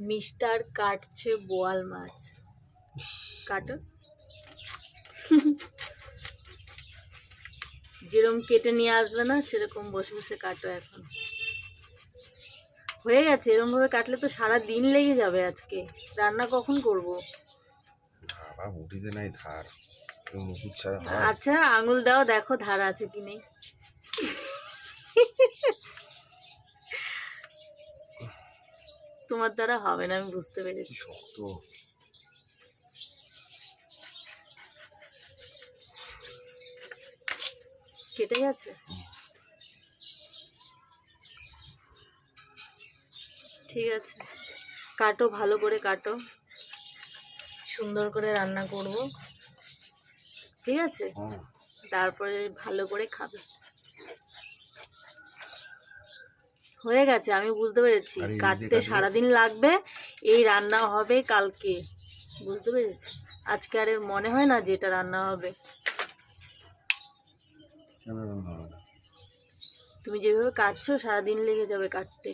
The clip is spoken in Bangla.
মিস্টার কাটছে বোয়াল মাছ। কাটো। যেরকম কেটে নিয়ে আসবে না সেরকম বসে বসে কাটো। এখন হয়ে গেছে। এরকম ভাবে কাটলে তো সারা দিন লেগে যাবে। আজকে রান্না কখন করব? বাবা উঠিতে নাই ধার মুখুচ্ছা হয়। আচ্ছা আঙুল দাও, দেখো ধার আছে কি নেই। তোমার দ্বারা হবে না, আমি বুঝতে পেরেছি। শক্ত। কেটে গেছে। ঠিক আছে, কাটো, ভালো করে কাটো, সুন্দর করে রান্না করব। ঠিক আছে, তারপরে ভালো করে খাবে। হয়ে গেছে, আমি বুঝতে পেরেছি। কাটতে সারাদিন লাগবে, এই রান্না হবে কালকে। বুঝতে পেরেছি। আজকে আর মনে হয় না যে এটা রান্না হবে। তুমি যেভাবে কাটছো সারাদিন লেগে যাবে কাটতে।